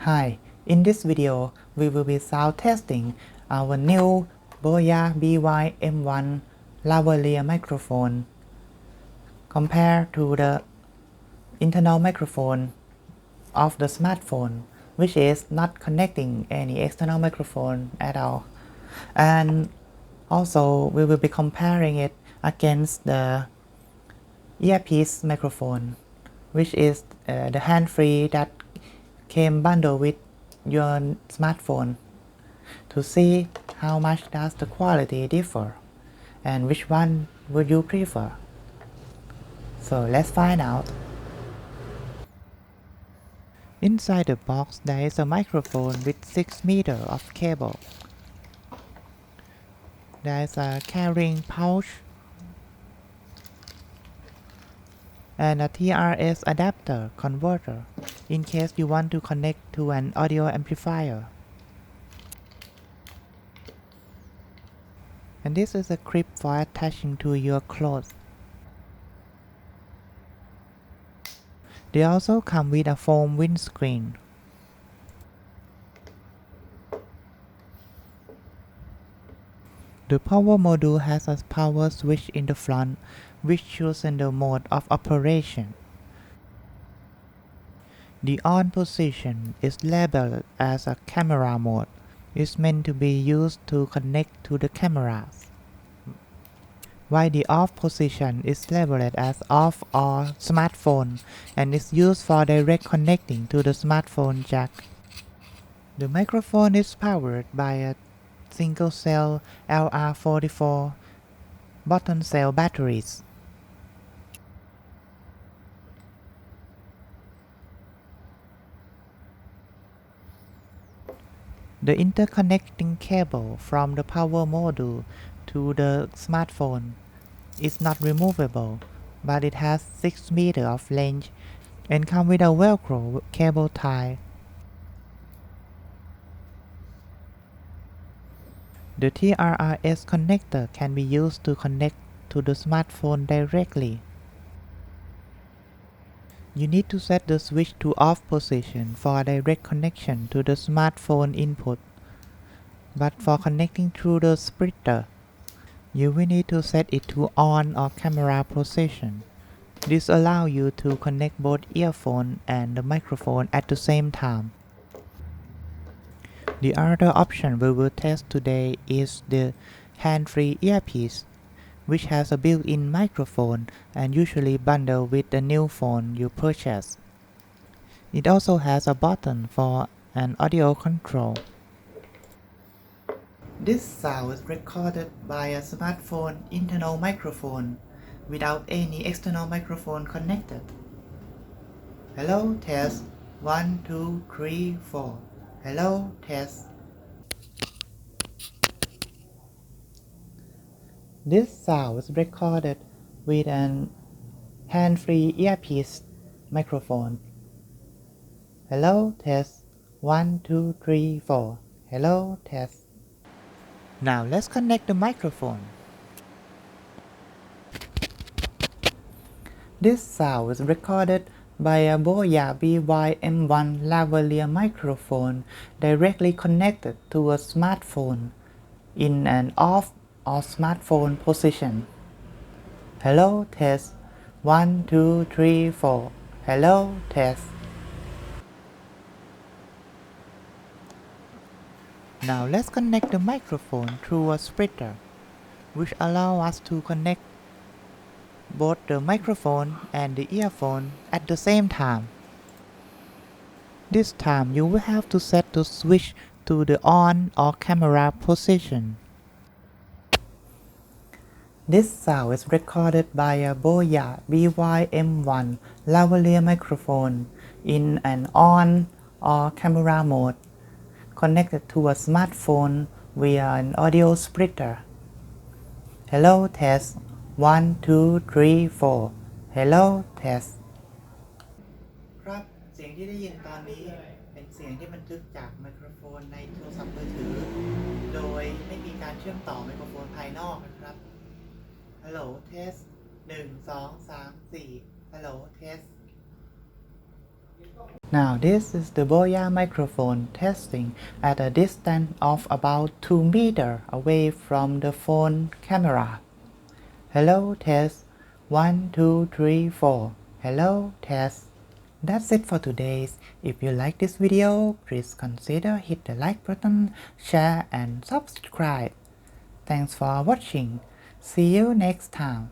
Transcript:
Hi, in this video, we will be sound testing our new BOYA BY-M1 lavalier microphone compared to the internal microphone of the smartphone, which is not connecting any external microphone at all. And also, we will be comparing it against the earpiece microphone, which is the hand-free that came bundled with your smartphone, to see how much does the quality differ and which one would you prefer. So let's find out. Inside the box there is a microphone with 6 meters of cable. There is a carrying pouch and a TRS adapter converter in case you want to connect to an audio amplifier. And this is a clip for attaching to your clothes. They also come with a foam windscreen. The power module has a power switch in the front, which chooses the mode of operation. The on position is labeled as a camera mode. It's meant to be used to connect to the cameras, while the off position is labeled as off or smartphone and is used for direct connecting to the smartphone jack. The microphone is powered by a single cell LR44 button cell batteries. The interconnecting cable from the power module to the smartphone is not removable, but it has 6 meters of length and comes with a Velcro cable tie. The TRS connector can be used to connect to the smartphone directly. You need to set the switch to off position for direct connection to the smartphone input, but for connecting through the splitter, you will need to set it to on or camera position. This allows you to connect both earphone and the microphone at the same time. The other option we will test today is the hand-free earpiece, which has a built-in microphone and usually bundled with the new phone you purchase. It also has a button for an audio control. This sound is recorded by a smartphone internal microphone without any external microphone connected. Hello, test. 1, 2, 3, 4. Hello, test. This sound is recorded with an hand-free earpiece microphone. Hello, test. 1, 2, 3, 4. Hello, test. Now let's connect the microphone. This sound is recorded by a BOYA BY-M1 lavalier microphone directly connected to a smartphone in an off or smartphone position. Hello, test. 1, 2, 3, 4. Hello, test. Now let's connect the microphone through a splitter, which allows us to connect both the microphone and the earphone at the same time. This time you will have to set the switch to the on or camera position. This sound is recorded by a BOYA BY-M1 lavalier microphone in an on or camera mode, connected to a smartphone via an audio splitter. Hello, test. 1, 2, 3, 4. Hello, test. ครับ เสียงที่ได้ยินตอนนี้เป็นเสียงที่บันทึกจากไมโครโฟนในโทรศัพท์มือถือโดยไม่มีการเชื่อมต่อไมโครโฟนภายนอกนะครับ ฮัลโหล เทส 1 2 3 4 ฮัลโหล เทส Now this is the BOYA microphone testing at a distance of about 2 meters away from the phone camera. Hello test 1 2 3 4. Hello test. That's it for today. If you like this video, please consider hit the like button, share and subscribe. Thanks for watching. See you next time.